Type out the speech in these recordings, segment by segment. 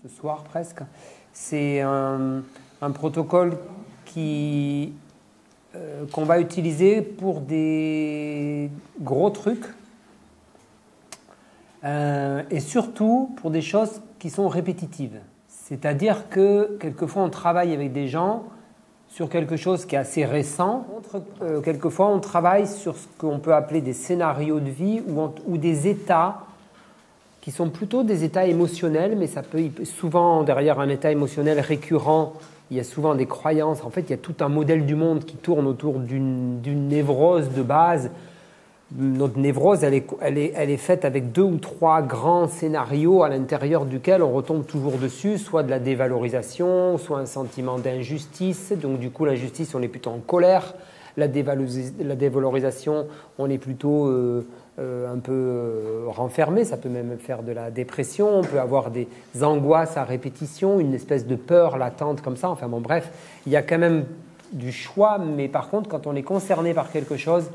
ce soir presque. C'est un protocole qu'on va utiliser pour des gros trucs et surtout pour des choses qui sont répétitives. C'est-à-dire que quelquefois on travaille avec des gens sur quelque chose qui est assez récent. Quelquefois on travaille sur ce qu'on peut appeler des scénarios de vie ou des états qui sont plutôt des états émotionnels, mais ça peut souvent derrière un état émotionnel récurrent, il y a souvent des croyances. En fait, il y a tout un modèle du monde qui tourne autour d'une névrose de base. Notre névrose, elle est faite avec 2 ou 3 grands scénarios à l'intérieur duquel on retombe toujours dessus, soit de la dévalorisation, soit un sentiment d'injustice. Donc du coup, la justice, on est plutôt en colère. La dévalorisation, on est plutôt un peu renfermé. Ça peut même faire de la dépression. On peut avoir des angoisses à répétition, une espèce de peur latente comme ça. Enfin bon, bref, il y a quand même du choix. Mais par contre, quand on est concerné par quelque chose,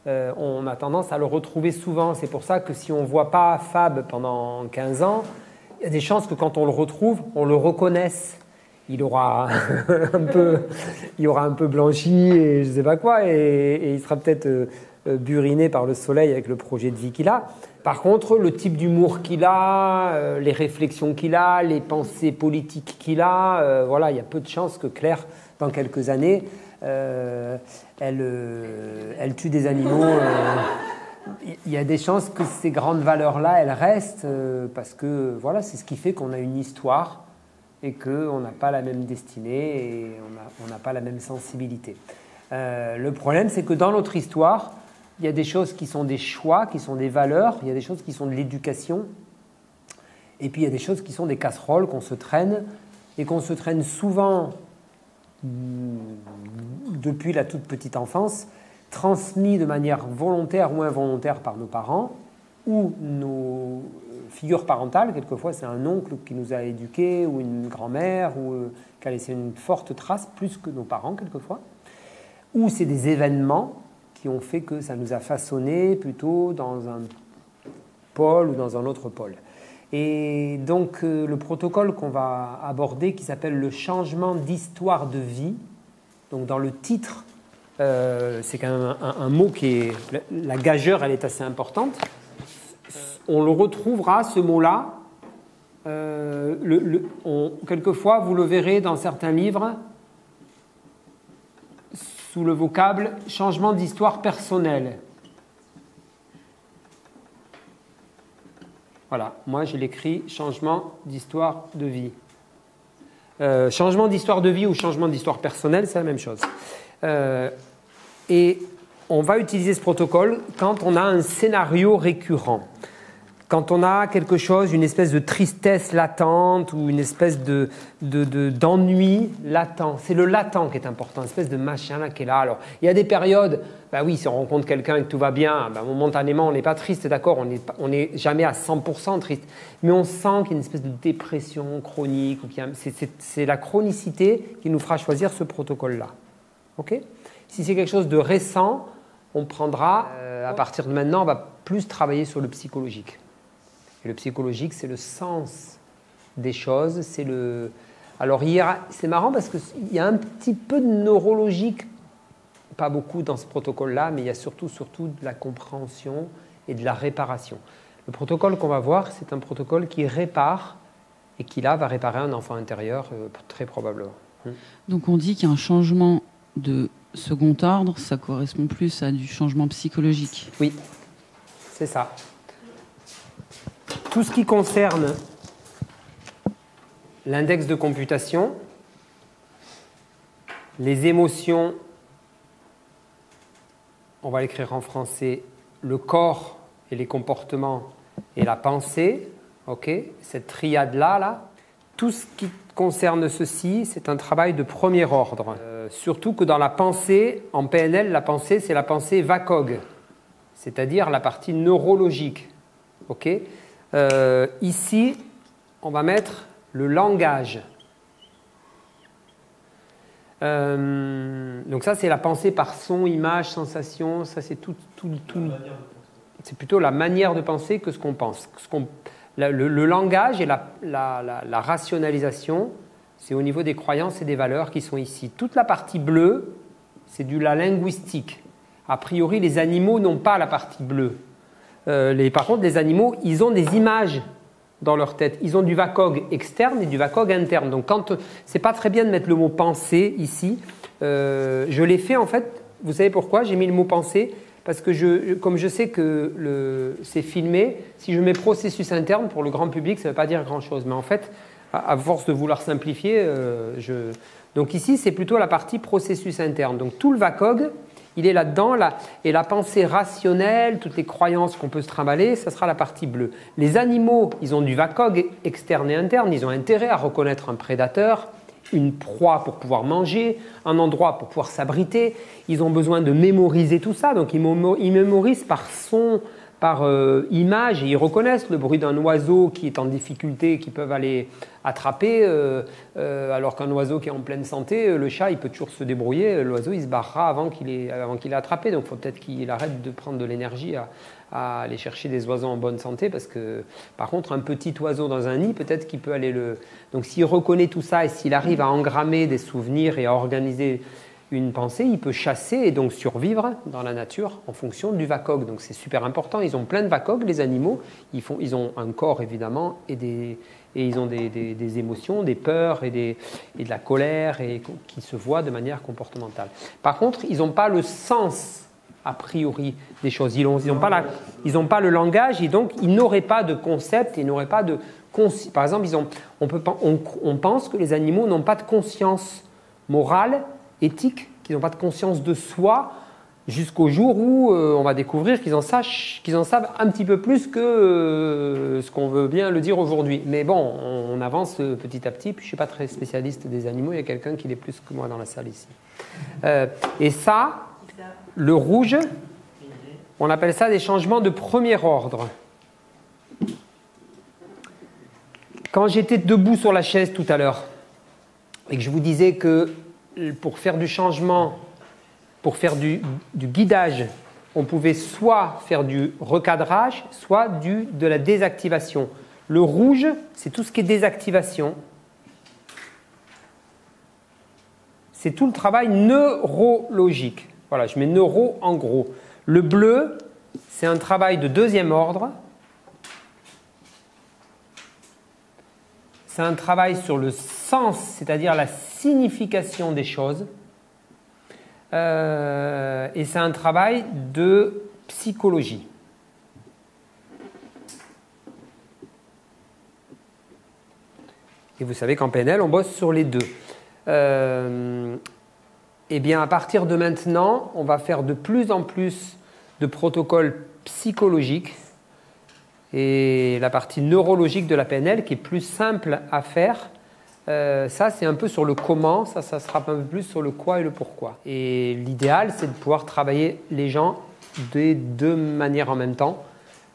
on a tendance à le retrouver souvent. C'est pour ça que si on ne voit pas Fab pendant 15 ans, il y a des chances que quand on le retrouve, on le reconnaisse. Il aura un peu blanchi et je ne sais pas quoi, et il sera peut-être buriné par le soleil avec le projet de vie qu'il a. Par contre, le type d'humour qu'il a, les réflexions qu'il a, les pensées politiques qu'il a, voilà, il y a peu de chances que Claire, dans quelques années, elle tue des animaux. Il y a des chances que ces grandes valeurs-là, elles restent parce que voilà, c'est ce qui fait qu'on a une histoire et qu'on n'a pas la même destinée et on n'a pas la même sensibilité. Le problème, c'est que dans notre histoire, il y a des choses qui sont des choix, qui sont des valeurs, il y a des choses qui sont de l'éducation, et puis il y a des choses qui sont des casseroles qu'on se traîne, et qu'on se traîne souvent depuis la toute petite enfance, transmis de manière volontaire ou involontaire par nos parents, ou nos figures parentales. Quelquefois c'est un oncle qui nous a éduqués, ou une grand-mère, ou qui a laissé une forte trace, plus que nos parents quelquefois, ou c'est des événements qui ont fait que ça nous a façonné plutôt dans un pôle ou dans un autre pôle. Et donc le protocole qu'on va aborder, qui s'appelle le changement d'histoire de vie, donc dans le titre, c'est quand même un mot qui est... La gageure, elle est assez importante. On le retrouvera, ce mot-là, quelquefois, vous le verrez dans certains livres, sous le vocable « changement d'histoire personnelle ». Voilà, moi je l'écris « changement d'histoire de vie ». Changement d'histoire de vie ou changement d'histoire personnelle, c'est la même chose. Et on va utiliser ce protocole quand on a un scénario récurrent. Quand on a quelque chose, une espèce de tristesse latente ou une espèce d'ennui latent. C'est le latent qui est important, une espèce de machin là qui est là. Alors, il y a des périodes, bah oui, si on rencontre quelqu'un et que tout va bien, bah, momentanément, on n'est pas triste, d'accord, on n'est jamais à 100% triste. Mais on sent qu'il y a une espèce de dépression chronique. C'est la chronicité qui nous fera choisir ce protocole-là. Okay ? Si c'est quelque chose de récent, on prendra, à partir de maintenant, on va plus travailler sur le psychologique. Et le psychologique, c'est le sens des choses. Alors, c'est marrant parce qu'il y a un petit peu de neurologique, pas beaucoup dans ce protocole-là, mais il y a surtout de la compréhension et de la réparation. Le protocole qu'on va voir, c'est un protocole qui répare et qui, là, va réparer un enfant intérieur, très probablement. Donc, on dit qu'il y a un changement de second ordre, ça correspond plus à du changement psychologique. Oui, c'est ça. Tout ce qui concerne l'index de computation, les émotions, on va l'écrire en français, le corps et les comportements et la pensée, okay, cette triade-là, tout ce qui concerne ceci, c'est un travail de premier ordre. Surtout que dans la pensée, en PNL, la pensée, c'est la pensée VACOG, c'est-à-dire la partie neurologique. Okay. Ici, on va mettre le langage. Donc ça, c'est la pensée par son, image, sensation. Ça, c'est tout. C'est plutôt la manière de penser que ce qu'on pense. Le langage et la rationalisation, c'est au niveau des croyances et des valeurs qui sont ici. Toute la partie bleue, c'est de la linguistique. A priori, les animaux n'ont pas la partie bleue. Par contre, les animaux, ils ont des images dans leur tête. Ils ont du VACOG externe et du VACOG interne. Donc, c'est pas très bien de mettre le mot pensée ici. Je l'ai fait en fait. Vous savez pourquoi j'ai mis le mot pensée? Parce que comme je sais que c'est filmé, si je mets processus interne pour le grand public, ça ne veut pas dire grand-chose. Mais en fait, à force de vouloir simplifier, donc ici, c'est plutôt la partie processus interne. Donc tout le VACOG, il est là-dedans, et la pensée rationnelle, toutes les croyances qu'on peut se trimballer, ça sera la partie bleue. Les animaux, ils ont du VACOG externe et interne, ils ont intérêt à reconnaître un prédateur, une proie pour pouvoir manger, un endroit pour pouvoir s'abriter. Ils ont besoin de mémoriser tout ça, donc ils mémorisent par son, par image, et ils reconnaissent le bruit d'un oiseau qui est en difficulté, qu'ils peuvent aller attraper, alors qu'un oiseau qui est en pleine santé, le chat, il peut toujours se débrouiller, l'oiseau, il se barrera avant qu'il ait attrapé. Donc il faut peut-être qu'il arrête de prendre de l'énergie à aller chercher des oiseaux en bonne santé, parce que par contre, un petit oiseau dans un nid, peut-être qu'il peut aller le... Donc s'il reconnaît tout ça et s'il arrive à engrammer des souvenirs et à organiser une pensée, il peut chasser et donc survivre dans la nature en fonction du VACOG. Donc c'est super important. Ils ont plein de VACOG, les animaux. Ils ont un corps évidemment et ils ont des émotions, des peurs et de la colère qui se voient de manière comportementale. Par contre, ils n'ont pas le sens a priori des choses. Ils n'ont pas le langage et donc ils n'auraient pas de concept, ils n'auraient pas de... Par exemple, on pense que les animaux n'ont pas de conscience morale, éthique, qu'ils n'ont pas de conscience de soi, jusqu'au jour où on va découvrir qu'ils en savent un petit peu plus que ce qu'on veut bien le dire aujourd'hui. Mais bon, on avance petit à petit, puis je ne suis pas très spécialiste des animaux, il y a quelqu'un qui l'est plus que moi dans la salle ici. Et ça, le rouge, on appelle ça des changements de premier ordre. Quand j'étais debout sur la chaise tout à l'heure, et que je vous disais que pour faire du changement, pour faire du guidage, on pouvait soit faire du recadrage, soit de la désactivation. Le rouge, c'est tout ce qui est désactivation. C'est tout le travail neurologique. Voilà, je mets neuro en gros. Le bleu, c'est un travail de deuxième ordre. C'est un travail sur le sens, c'est-à-dire la signification des choses. Et c'est un travail de psychologie. Et vous savez qu'en PNL, on bosse sur les deux. Eh bien, à partir de maintenant, on va faire de plus en plus de protocoles psychologiques et la partie neurologique de la PNL qui est plus simple à faire. Ça, c'est un peu sur le comment, ça sera un peu plus sur le quoi et le pourquoi. Et l'idéal, c'est de pouvoir travailler les gens des deux manières en même temps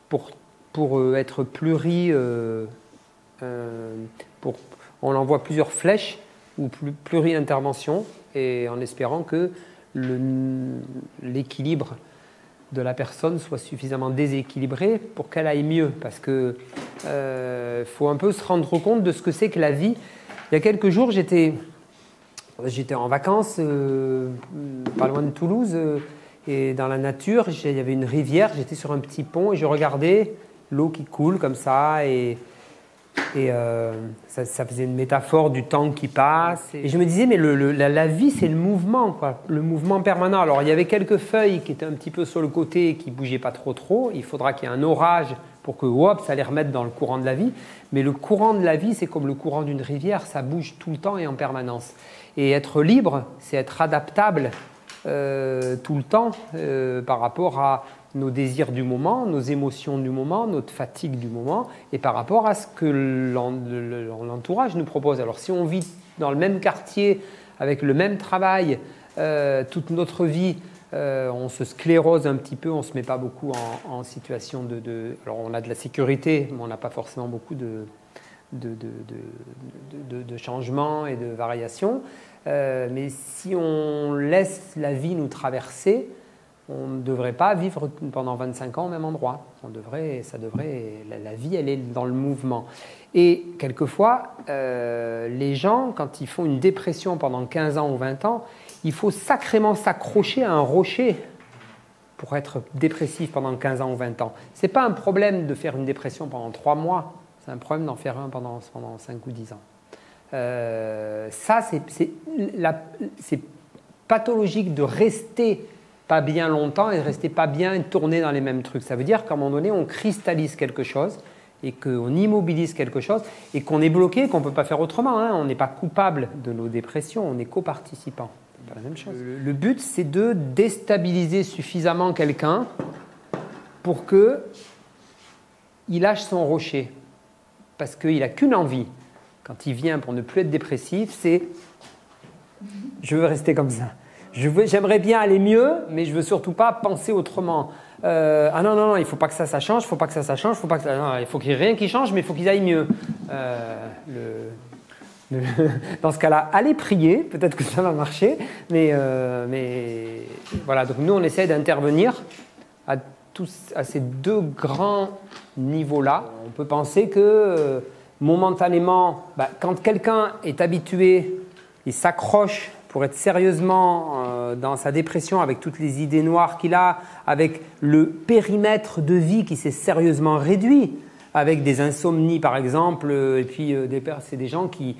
pour être on envoie plusieurs flèches ou pluri-interventions et en espérant que l'équilibre de la personne soit suffisamment déséquilibré pour qu'elle aille mieux. Parce qu'il faut un peu se rendre compte de ce que c'est que la vie. Il y a quelques jours, j'étais en vacances, pas loin de Toulouse, et dans la nature, il y avait une rivière, j'étais sur un petit pont et je regardais l'eau qui coule comme ça, et ça faisait une métaphore du temps qui passe. Et je me disais, mais la vie, c'est le mouvement, quoi, le mouvement permanent. Alors, il y avait quelques feuilles qui étaient un petit peu sur le côté et qui ne bougeaient pas trop. Il faudra qu'il y ait un orage pour que ça les remette dans le courant de la vie. Mais le courant de la vie, c'est comme le courant d'une rivière, ça bouge tout le temps et en permanence. Et être libre, c'est être adaptable tout le temps par rapport à nos désirs du moment, nos émotions du moment, notre fatigue du moment, et par rapport à ce que l'entourage nous propose. Alors si on vit dans le même quartier, avec le même travail, toute notre vie, on se sclérose un petit peu, on ne se met pas beaucoup en situation Alors on a de la sécurité, mais on n'a pas forcément beaucoup de changements et de variations. Mais si on laisse la vie nous traverser, on ne devrait pas vivre pendant 25 ans au même endroit. La vie, elle est dans le mouvement. Et quelquefois, les gens, quand ils font une dépression pendant 15 ans ou 20 ans, il faut sacrément s'accrocher à un rocher pour être dépressif pendant 15 ans ou 20 ans. Ce n'est pas un problème de faire une dépression pendant 3 mois, c'est un problème d'en faire un pendant 5 ou 10 ans. Ça, c'est pathologique de rester pas bien longtemps et de rester pas bien et de tourner dans les mêmes trucs. Ça veut dire qu'à un moment donné, on cristallise quelque chose et qu'on immobilise quelque chose et qu'on est bloqué, qu'on ne peut pas faire autrement. Hein. On n'est pas coupable de nos dépressions, on est coparticipant. C'est pas la même chose. Le but, c'est de déstabiliser suffisamment quelqu'un pour qu'il lâche son rocher. Parce qu'il n'a qu'une envie. Quand il vient pour ne plus être dépressif, c'est « je veux rester comme ça ». J'aimerais bien aller mieux, mais je ne veux surtout pas penser autrement. Ah non, il ne faut pas que ça change, il ne faut pas que ça change, il faut qu'il n'y ait rien qui change, mais il faut qu'ils aillent mieux. Dans ce cas-là, allez prier, peut-être que ça va marcher, mais voilà. Donc nous, on essaie d'intervenir à ces deux grands niveaux-là. On peut penser que momentanément, quand quelqu'un est habitué, il s'accroche pour être sérieusement dans sa dépression avec toutes les idées noires qu'il a, avec le périmètre de vie qui s'est sérieusement réduit, avec des insomnies par exemple, et puis c'est des gens qui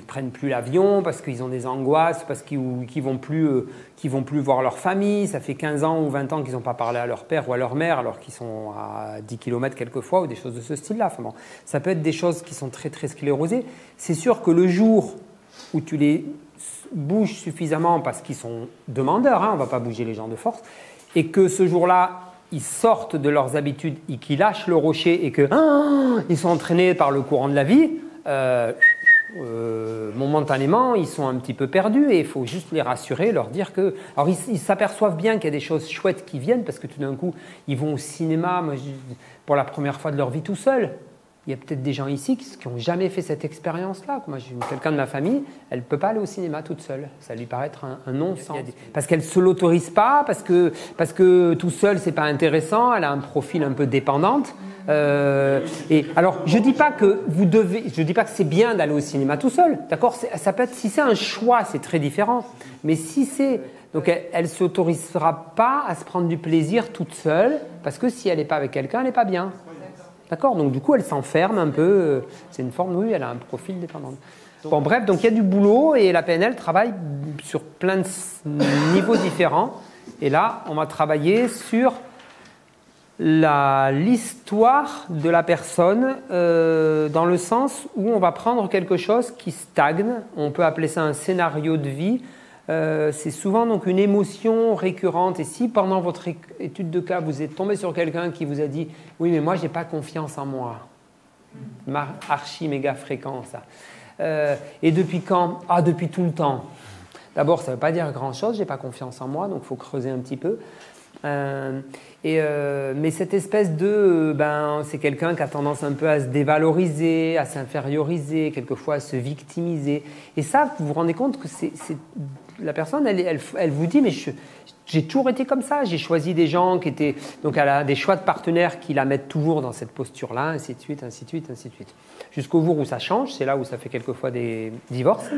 prennent plus l'avion parce qu'ils ont des angoisses, parce qu'ils vont plus voir leur famille, ça fait 15 ans ou 20 ans qu'ils n'ont pas parlé à leur père ou à leur mère alors qu'ils sont à 10 km quelquefois ou des choses de ce style-là. Enfin bon, ça peut être des choses qui sont très très sclérosées. C'est sûr que le jour où tu les bougent suffisamment parce qu'ils sont demandeurs, hein, on ne va pas bouger les gens de force, et que ce jour-là, ils sortent de leurs habitudes et qu'ils lâchent le rocher et qu'ils sont entraînés par le courant de la vie, momentanément, ils sont un petit peu perdus et il faut juste les rassurer, leur dire que… Alors, ils s'aperçoivent bien qu'il y a des choses chouettes qui viennent parce que tout d'un coup, ils vont au cinéma pour la première fois de leur vie tout seuls. Il y a peut-être des gens ici qui n'ont jamais fait cette expérience-là. Moi, j'ai quelqu'un de ma famille, elle ne peut pas aller au cinéma toute seule. Ça lui paraît être un non-sens. Parce qu'elle ne se l'autorise pas, parce que tout seul, ce n'est pas intéressant, elle a un profil un peu dépendante. Et alors, je ne dis pas que c'est bien d'aller au cinéma tout seul. D'accord ? Ça peut être, si c'est un choix, c'est très différent. Mais si c'est… Donc, elle ne s'autorisera pas à se prendre du plaisir toute seule, parce que si elle n'est pas avec quelqu'un, elle n'est pas bien. D'accord ? Donc, du coup, elle s'enferme un peu. C'est une forme, oui, elle a un profil dépendant. Bon, bref, donc il y a du boulot et la PNL travaille sur plein de niveaux différents. Et là, on va travailler sur l'histoire de la personne dans le sens où on va prendre quelque chose qui stagne. On peut appeler ça un scénario de vie. C'est souvent donc une émotion récurrente. Et si pendant votre étude de cas, vous êtes tombé sur quelqu'un qui vous a dit « Oui, mais moi, je n'ai pas confiance en moi ». Archi méga fréquent, ça. Et depuis quand ? Ah, depuis tout le temps. D'abord, ça ne veut pas dire grand-chose, je n'ai pas confiance en moi, donc il faut creuser un petit peu. Mais cette espèce de… c'est quelqu'un qui a tendance un peu à se dévaloriser, à s'inférioriser, quelquefois à se victimiser. Et ça, vous vous rendez compte que la personne, elle vous dit « mais j'ai toujours été comme ça, j'ai choisi des gens qui étaient… » Donc elle a des choix de partenaires qui la mettent toujours dans cette posture-là, ainsi de suite, ainsi de suite, ainsi de suite. Jusqu'au jour où ça change, c'est là où ça fait quelquefois des divorces.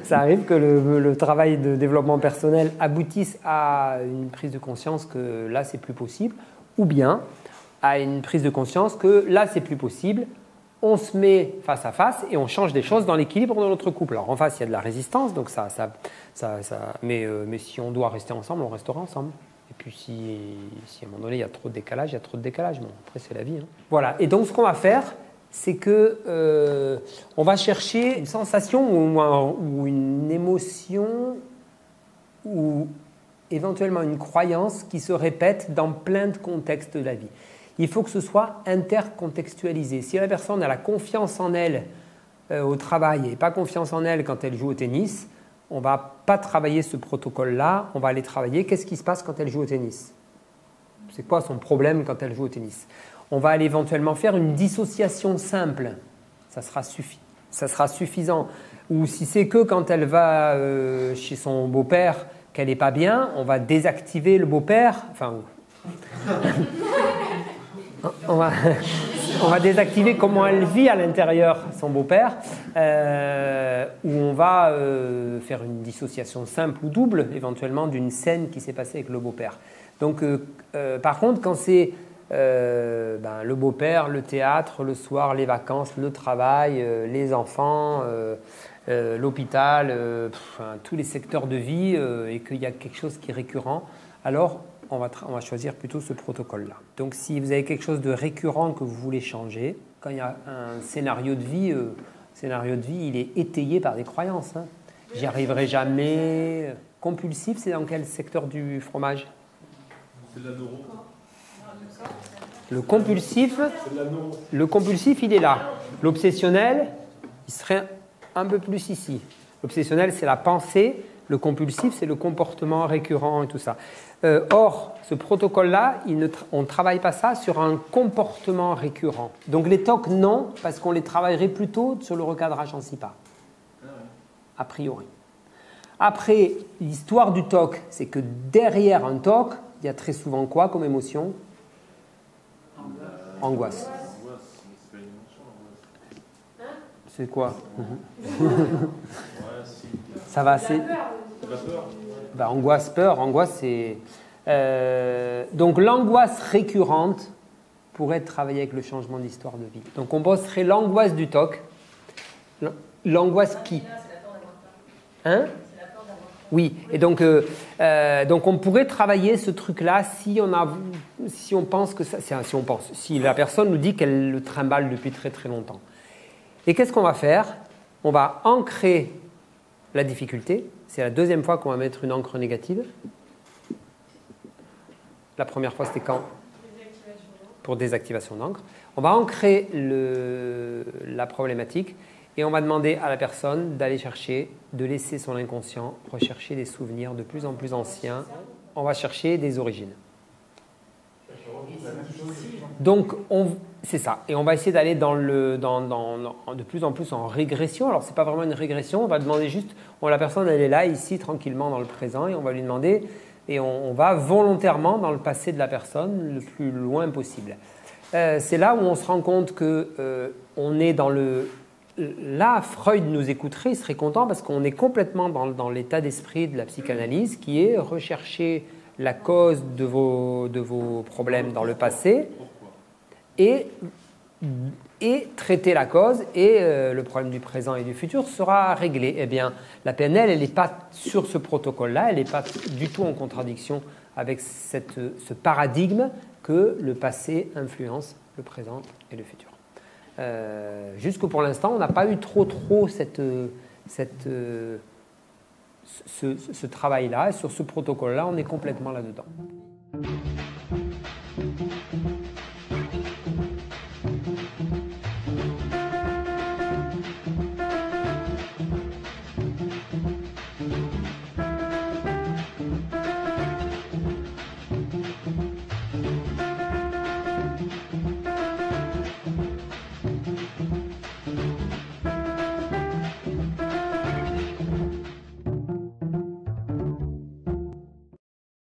Ça arrive que le travail de développement personnel aboutisse à une prise de conscience que là, c'est plus possible, ou bien à une prise de conscience que là, c'est plus possible. On se met face à face et on change des choses dans l'équilibre de notre couple. Alors en face, il y a de la résistance, donc mais si on doit rester ensemble, on restera ensemble. Et puis si à un moment donné, il y a trop de décalage, il y a trop de décalage. Bon, après, c'est la vie. Hein. Voilà. Et donc, ce qu'on va faire, c'est que on va chercher une sensation ou une émotion ou éventuellement une croyance qui se répète dans plein de contextes de la vie. Il faut que ce soit intercontextualisé. Si la personne a la confiance en elle au travail et pas confiance en elle quand elle joue au tennis, on ne va pas travailler ce protocole-là, on va aller travailler qu'est-ce qui se passe quand elle joue au tennis. C'est quoi son problème quand elle joue au tennis ? On va aller éventuellement faire une dissociation simple. Ça sera suffisant. Ou si c'est que quand elle va chez son beau-père, qu'elle n'est pas bien, on va désactiver le beau-père. Enfin, on va désactiver comment elle vit à l'intérieur son beau-père, ou on va faire une dissociation simple ou double, éventuellement, d'une scène qui s'est passée avec le beau-père. Donc, par contre, quand c'est le beau-père, le théâtre, le soir, les vacances, le travail, les enfants, l'hôpital, tous les secteurs de vie, et qu'il y a quelque chose qui est récurrent, alors on va choisir plutôt ce protocole-là. Donc si vous avez quelque chose de récurrent que vous voulez changer, quand il y a un scénario de vie, il est étayé par des croyances. Hein. J'y arriverai jamais. Compulsif, c'est dans quel secteur du fromage? C'est de la neuro. Le compulsif, il est là. L'obsessionnel, il serait un peu plus ici. L'obsessionnel, c'est la pensée. Le compulsif, c'est le comportement récurrent et tout ça. Or, ce protocole-là, on ne travaille pas ça sur un comportement récurrent. Donc les TOC, non, parce qu'on les travaillerait plutôt sur le recadrage en SIPA. A priori. Après, l'histoire du TOC, c'est que derrière un TOC, il y a très souvent quoi comme émotion? Angoisse. C'est quoi? Ça va assez. Angoisse, peur. Angoisse, c'est. Donc l'angoisse récurrente pourrait travailler avec le changement d'histoire de vie. Donc on bosserait l'angoisse du TOC. L'angoisse qui? Hein? Oui. Et donc on pourrait travailler ce truc-là si on pense que ça. Si la personne nous dit qu'elle le trimballe depuis très très longtemps. Et qu'est-ce qu'on va faire? On va ancrer la difficulté. C'est la deuxième fois qu'on va mettre une encre négative. La première fois, c'était quand? Pour désactivation d'encre. On va ancrer la problématique et on va demander à la personne d'aller chercher, de laisser son inconscient rechercher des souvenirs de plus en plus anciens. On va chercher des origines. Donc, c'est ça. Et on va essayer d'aller de plus en plus en régression. Alors, ce n'est pas vraiment une régression. On va demander juste, la personne, elle est là, ici, tranquillement, dans le présent. Et on va lui demander, et on va volontairement dans le passé de la personne, le plus loin possible. C'est là où on se rend compte qu'on est dans le... Là, Freud nous écouterait, il serait content parce qu'on est complètement dans l'état d'esprit de la psychanalyse qui est rechercher la cause de vos problèmes dans le passé et traiter la cause et le problème du présent et du futur sera réglé. Eh bien, la PNL, elle n'est pas sur ce protocole-là, elle n'est pas du tout en contradiction avec ce paradigme que le passé influence le présent et le futur. Jusque pour l'instant, on n'a pas eu trop ce travail-là. Et sur ce protocole-là, on est complètement là-dedans.